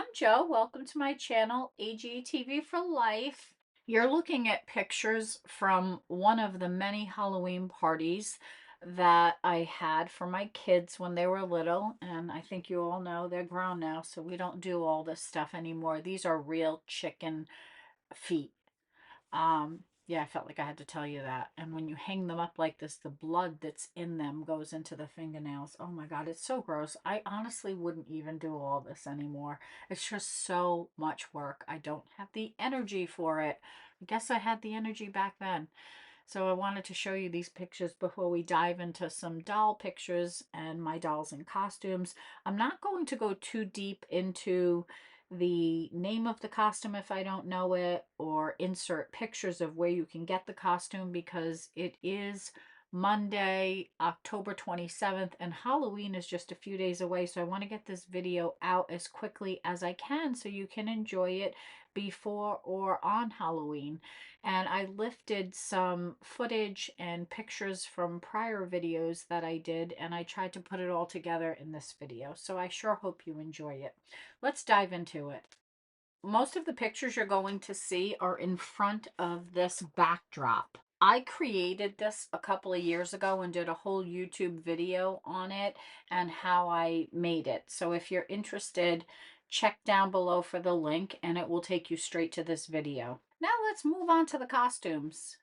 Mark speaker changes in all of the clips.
Speaker 1: I'm Joe. Welcome to my channel, AGTV for Life. You're looking at pictures from one of the many Halloween parties that I had for my kids when they were little. And I think you all know they're grown now, so we don't do all this stuff anymore. These are real chicken feet. Yeah, I felt like I had to tell you that. And when you hang them up like this, the blood that's in them goes into the fingernails. Oh my God, it's so gross. I honestly wouldn't even do all this anymore. It's just so much work. I don't have the energy for it. I guess I had the energy back then. So I wanted to show you these pictures before we dive into some doll pictures and my dolls in costumes. I'm not going to go too deep into the name of the costume if I don't know it, or insert pictures of where you can get the costume, because it is Monday, October 27th, and Halloween is just a few days away. So I want to get this video out as quickly as I can so you can enjoy it before or on Halloween. And I lifted some footage and pictures from prior videos that I did, and I tried to put it all together in this video. So I sure hope you enjoy it. Let's dive into it. Most of the pictures you're going to see are in front of this backdrop. I created this a couple of years ago and did a whole YouTube video on it and how I made it. So if you're interested, check down below for the link and it will take you straight to this video. Now let's move on to the costumes.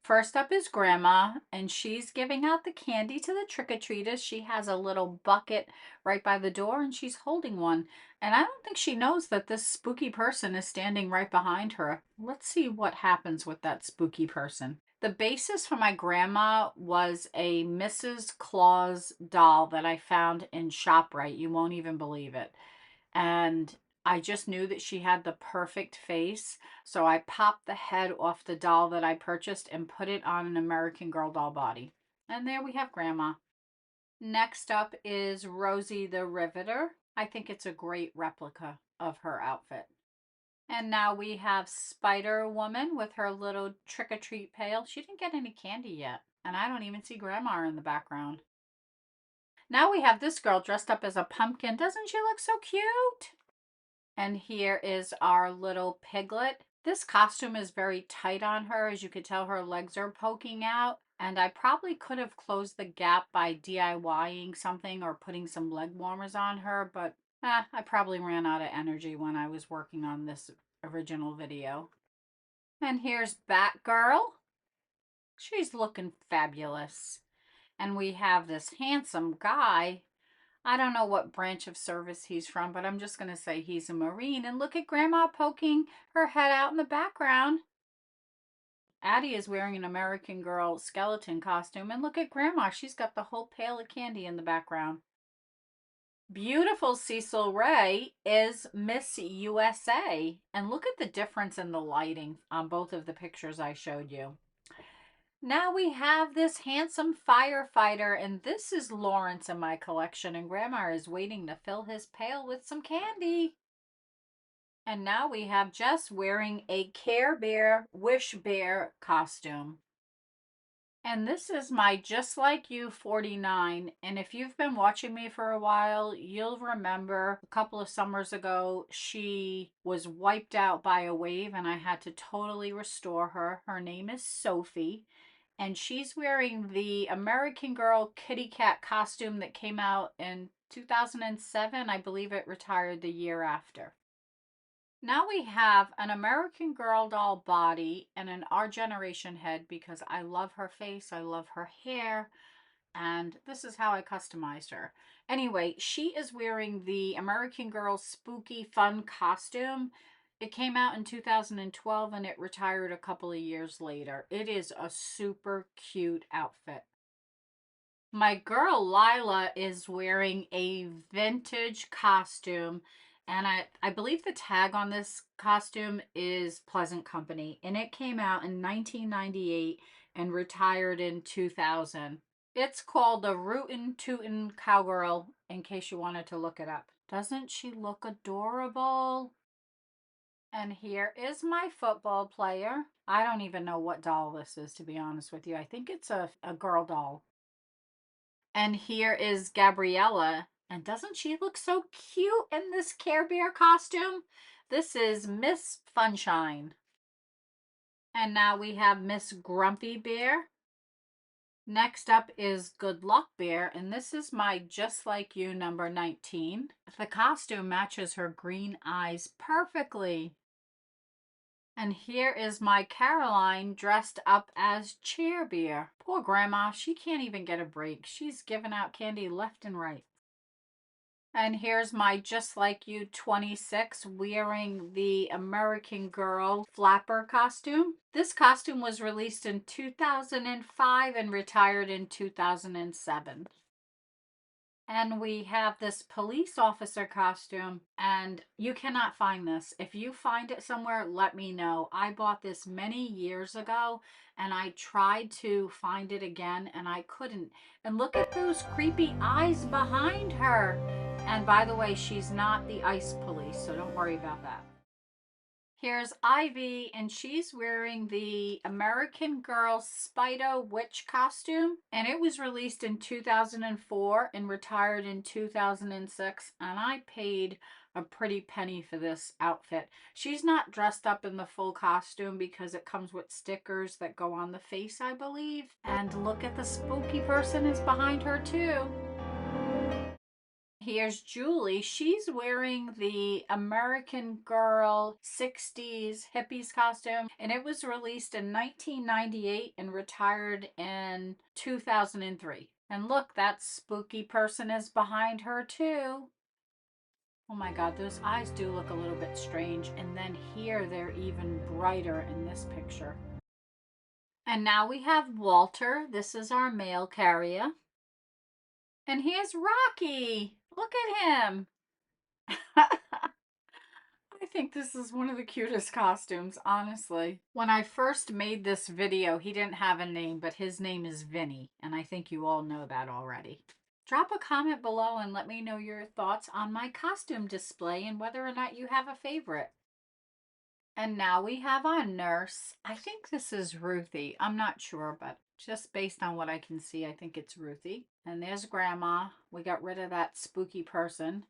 Speaker 1: First up is Grandma, and she's giving out the candy to the trick-or-treaters. She has a little bucket right by the door, and she's holding one. And I don't think she knows that this spooky person is standing right behind her. Let's see what happens with that spooky person. The basis for my grandma was a Mrs. Claus doll that I found in ShopRite. You won't even believe it. And I just knew that she had the perfect face. So I popped the head off the doll that I purchased and put it on an American Girl doll body. And there we have Grandma. Next up is Rosie the Riveter. I think it's a great replica of her outfit. And now we have Spider Woman with her little trick-or-treat pail. She didn't get any candy yet. And I don't even see Grandma in the background. Now we have this girl dressed up as a pumpkin. Doesn't she look so cute? And here is our little piglet. This costume is very tight on her. As you can tell, her legs are poking out. And I probably could have closed the gap by DIYing something or putting some leg warmers on her, but I probably ran out of energy when I was working on this original video. And here's Batgirl. She's looking fabulous. And we have this handsome guy. I don't know what branch of service he's from, but I'm just going to say he's a Marine. And look at Grandma poking her head out in the background. Addie is wearing an American Girl skeleton costume. And look at Grandma. She's got the whole pail of candy in the background. Beautiful Cecil Ray is Miss USA. And look at the difference in the lighting on both of the pictures I showed you. Now we have this handsome firefighter, and this is Lawrence in my collection, and Grandma is waiting to fill his pail with some candy. And now we have Jess wearing a Care Bear Wish Bear costume. And this is my Just Like You 49. And if you've been watching me for a while, you'll remember a couple of summers ago, she was wiped out by a wave and I had to totally restore her. Her name is Sophie. And she's wearing the American Girl kitty cat costume that came out in 2007. I believe it retired the year after. Now we have an American Girl doll body and an Our Generation head because I love her face, I love her hair, and this is how I customized her. Anyway, she is wearing the American Girl spooky fun costume. It came out in 2012 and it retired a couple of years later. It is a super cute outfit. My girl Lila is wearing a vintage costume, and I believe the tag on this costume is Pleasant Company, and it came out in 1998 and retired in 2000. It's called the Rootin' Tootin' Cowgirl, in case you wanted to look it up. Doesn't she look adorable? And here is my football player. I don't even know what doll this is, to be honest with you. I think it's a girl doll. And here is Gabriella. And doesn't she look so cute in this Care Bear costume? This is Miss Funshine. And now we have Miss Grumpy Bear. Next up is Good Luck Bear, and this is my Just Like You number 19. The costume matches her green eyes perfectly. And here is my Caroline dressed up as Cheer Bear. Poor grandma, she can't even get a break. She's giving out candy left and right. And here's my Just Like You 26 wearing the American Girl flapper costume. This costume was released in 2005 and retired in 2007. And we have this police officer costume, and you cannot find this. If you find it somewhere, let me know. I bought this many years ago, and I tried to find it again, and I couldn't. And look at those creepy eyes behind her. And by the way, she's not the ICE police, so don't worry about that. Here's Ivy, and she's wearing the American Girl Spider Witch costume. And it was released in 2004 and retired in 2006. And I paid a pretty penny for this outfit. She's not dressed up in the full costume because it comes with stickers that go on the face, I believe. And look at the spooky person is behind her too. Here's Julie. She's wearing the American Girl 60s hippies costume, and it was released in 1998 and retired in 2003. And look, that spooky person is behind her too. Oh my god, those eyes do look a little bit strange. And then here they're even brighter in this picture. And now we have Walter. This is our mail carrier. And here's Rocky. Look at him. I think this is one of the cutest costumes, honestly. When I first made this video, he didn't have a name, but his name is Vinny, and I think you all know that already. Drop a comment below and let me know your thoughts on my costume display and whether or not you have a favorite. And now we have our nurse. I think this is Ruthie. I'm not sure, but just based on what I can see, I think it's Ruthie. And there's Grandma. We got rid of that spooky person.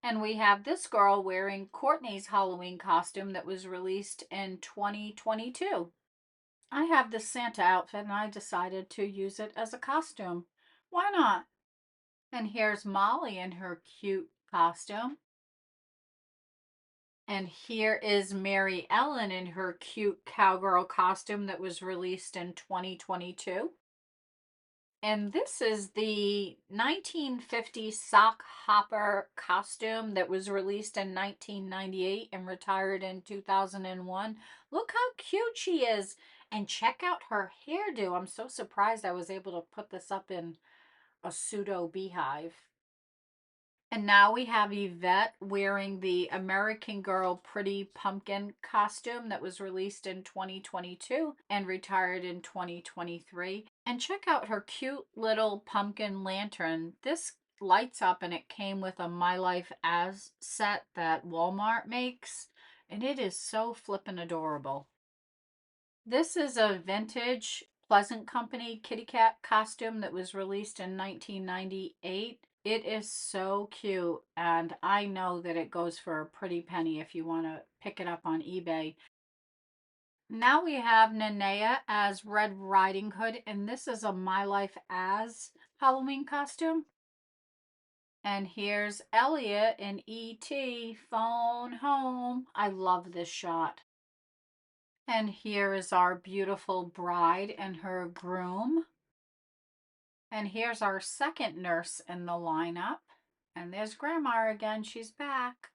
Speaker 1: And we have this girl wearing Courtney's Halloween costume that was released in 2022. I have this Santa outfit and I decided to use it as a costume. Why not? And here's Molly in her cute costume. And here is Mary Ellen in her cute cowgirl costume that was released in 2022. And this is the 1950 sock hopper costume that was released in 1998 and retired in 2001. Look how cute she is. And check out her hairdo. I'm so surprised I was able to put this up in a pseudo beehive. And now we have Yvette wearing the American Girl Pretty Pumpkin costume that was released in 2022 and retired in 2023. And check out her cute little pumpkin lantern. This lights up and it came with a My Life As set that Walmart makes. And it is so flippin' adorable. This is a vintage Pleasant Company kitty cat costume that was released in 1998. It is so cute, and I know that it goes for a pretty penny if you want to pick it up on eBay. Now we have Nanea as Red Riding Hood, and this is a My Life As Halloween costume. And here's Elliot in E.T. Phone Home. I love this shot. And here is our beautiful bride and her groom. And here's our second nurse in the lineup. And there's Grandma again. She's back.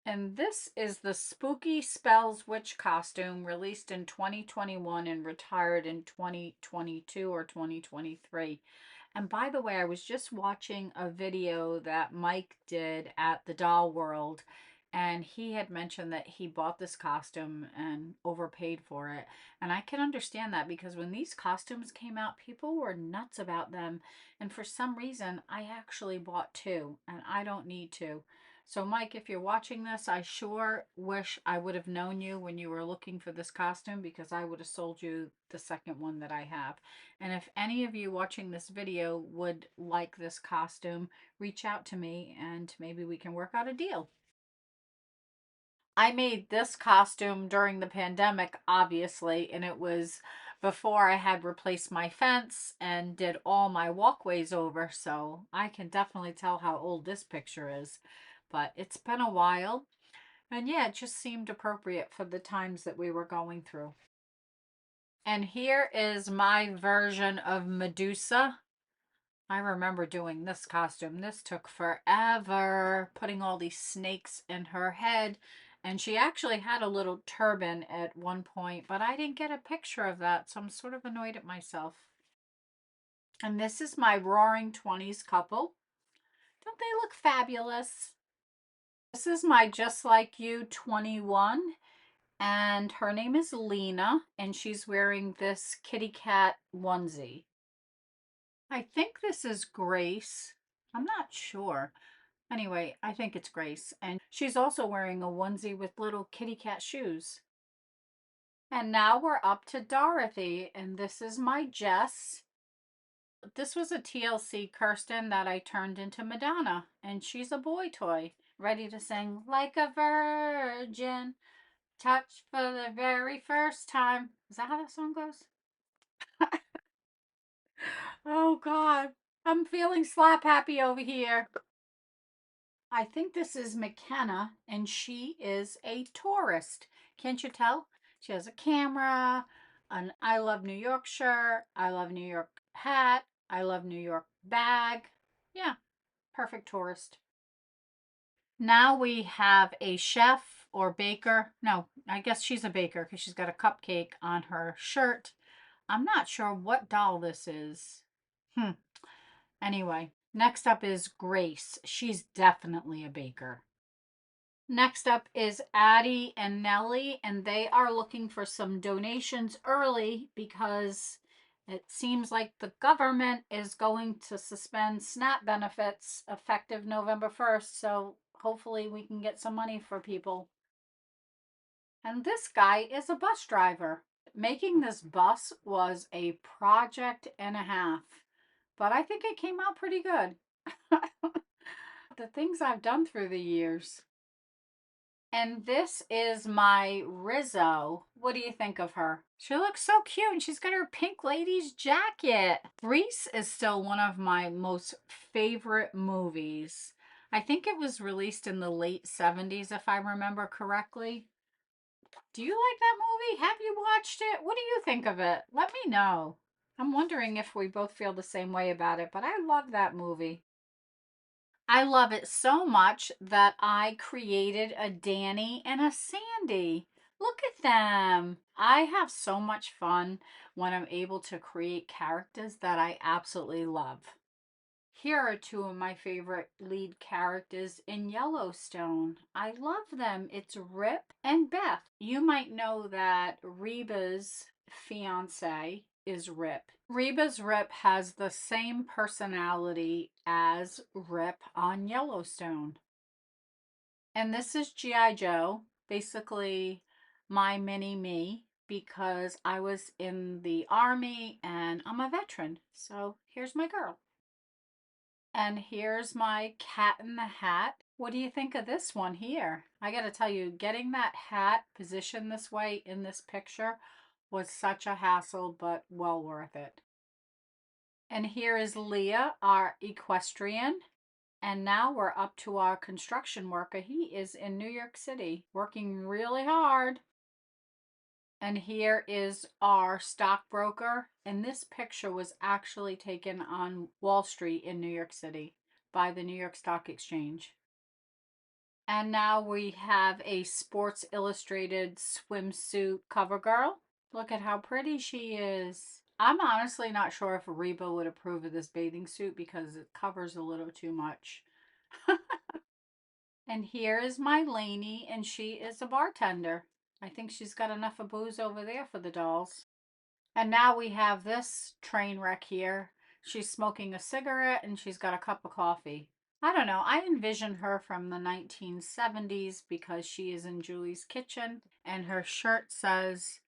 Speaker 1: And this is the Spooky Spells Witch costume released in 2021 and retired in 2022 or 2023. And by the way, I was just watching a video that Mike did at the Doll World, and he had mentioned that he bought this costume and overpaid for it. And I can understand that because when these costumes came out, people were nuts about them. And for some reason, I actually bought two, and I don't need to. So, Mike, if you're watching this, I sure wish I would have known you when you were looking for this costume because I would have sold you the second one that I have. And if any of you watching this video would like this costume, reach out to me and maybe we can work out a deal. I made this costume during the pandemic, obviously, and it was before I had replaced my fence and did all my walkways over, so I can definitely tell how old this picture is. But it's been a while, and yeah, it just seemed appropriate for the times that we were going through. And here is my version of Medusa. I remember doing this costume. This took forever, putting all these snakes in her head. And she actually had a little turban at one point, but I didn't get a picture of that, so I'm sort of annoyed at myself. And this is my Roaring 20s couple. Don't they look fabulous? This is my Just Like You 21, and her name is Lena, and she's wearing this kitty cat onesie. I think this is Grace. I'm not sure. Anyway, I think it's Grace. And she's also wearing a onesie with little kitty cat shoes. And now we're up to Dorothy. And this is my Jess. This was a TLC Kirsten that I turned into Madonna. And she's a boy toy, ready to sing like a virgin, touch for the very first time. Is that how that song goes? Oh, God. I'm feeling slap happy over here. I think this is McKenna, and she is a tourist. Can't you tell? She has a camera, an I Love New York shirt, I Love New York hat, I Love New York bag. Yeah, perfect tourist. Now we have a chef or baker. No, I guess she's a baker because she's got a cupcake on her shirt. I'm not sure what doll this is. Anyway, next up is Grace. She's definitely a baker. Next up is Addie and Nellie, and they are looking for some donations early because it seems like the government is going to suspend SNAP benefits effective November 1st. So hopefully we can get some money for people. And this guy is a bus driver. Making this bus was a project and a half, but I think it came out pretty good. The things I've done through the years. And this is my Rizzo. What do you think of her? She looks so cute and she's got her pink ladies jacket. Grease is still one of my most favorite movies. I think it was released in the late 70s if I remember correctly. Do you like that movie? Have you watched it? What do you think of it? Let me know. I'm wondering if we both feel the same way about it, but I love that movie. I love it so much that I created a Danny and a Sandy. Look at them. I have so much fun when I'm able to create characters that I absolutely love. Here are two of my favorite lead characters in Yellowstone. I love them. It's Rip and Beth. You might know that Reba's fiance is Rip. Reba's Rip has the same personality as Rip on Yellowstone. And this is G.I. Joe, basically my mini me, because I was in the army and I'm a veteran. So here's my girl. And here's my Cat in the Hat. What do you think of this one here? I gotta tell you, getting that hat positioned this way in this picture was such a hassle, but well worth it. And here is Leah, our equestrian. And now we're up to our construction worker. He is in New York City working really hard. And here is our stockbroker. And this picture was actually taken on Wall Street in New York City by the New York Stock Exchange. And now we have a Sports Illustrated swimsuit cover girl. Look at how pretty she is. I'm honestly not sure if Reba would approve of this bathing suit because it covers a little too much. And here is my Lainey, and she is a bartender. I think she's got enough of booze over there for the dolls. And now we have this train wreck here. She's smoking a cigarette and she's got a cup of coffee. I don't know. I envision her from the 1970s because she is in Julie's Kitchen and her shirt says,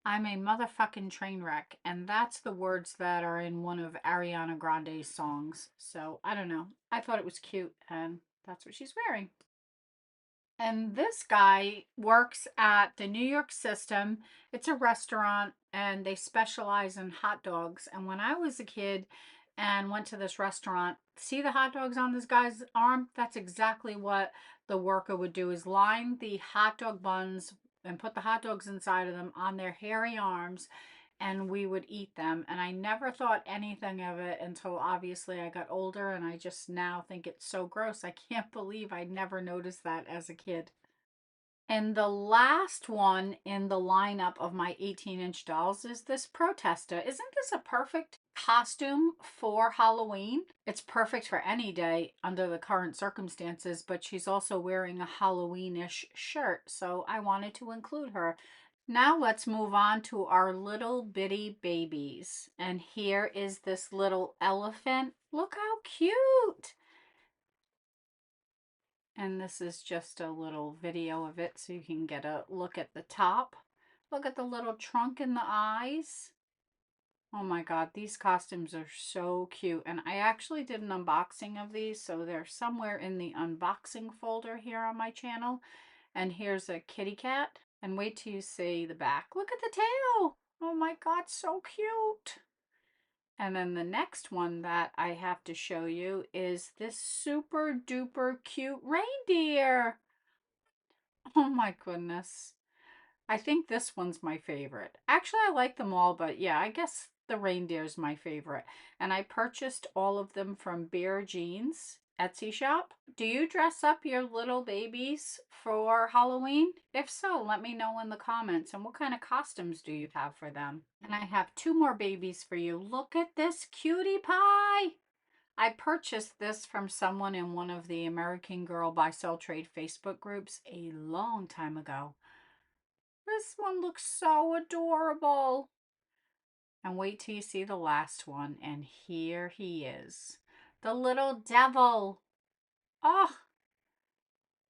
Speaker 1: I'm a motherfucking train wreck. And that's the words that are in one of Ariana Grande's songs. So I don't know. I thought it was cute and that's what she's wearing. And this guy works at the New York System. It's a restaurant and they specialize in hot dogs. And when I was a kid and went to this restaurant, see the hot dogs on this guy's arm? That's exactly what the worker would do, is line the hot dog buns and put the hot dogs inside of them on their hairy arms, and we would eat them. And I never thought anything of it until obviously I got older, and I just now think it's so gross. I can't believe I never noticed that as a kid. And the last one in the lineup of my 18-inch dolls is this protester. Isn't this a perfect costume for Halloween? It's perfect for any day under the current circumstances, but she's also wearing a Halloween-ish shirt, so I wanted to include her. Now let's move on to our little bitty babies. And here is this little elephant. Look how cute! And this is just a little video of it so you can get a look at the top. Look at the little trunk and the eyes. Oh my god, these costumes are so cute. And I actually did an unboxing of these, so they're somewhere in the unboxing folder here on my channel. And here's a kitty cat. And wait till you see the back. Look at the tail! Oh my god, so cute! And then the next one that I have to show you is this super duper cute reindeer. Oh my goodness. I think this one's my favorite. Actually, I like them all, but yeah, I guess the reindeer's my favorite. And I purchased all of them from Bare Jeans Etsy shop. Do you dress up your little babies for Halloween? If so, let me know in the comments. And what kind of costumes do you have for them? And I have two more babies for you. Look at this cutie pie. I purchased this from someone in one of the American Girl Buy Sell Trade Facebook groups a long time ago. This one looks so adorable. And wait till you see the last one. And here he is. The little devil. Oh,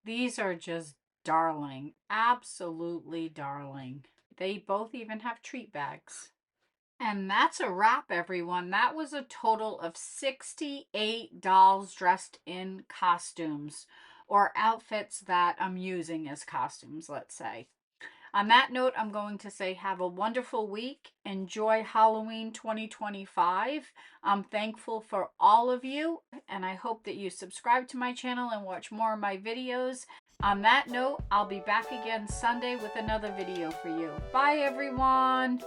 Speaker 1: these are just darling. Absolutely darling. They both even have treat bags. And that's a wrap, everyone. That was a total of 68 dolls dressed in costumes, or outfits that I'm using as costumes, let's say. On that note, I'm going to say have a wonderful week. Enjoy Halloween 2025. I'm thankful for all of you, and I hope that you subscribe to my channel and watch more of my videos. On that note, I'll be back again Sunday with another video for you. Bye, everyone.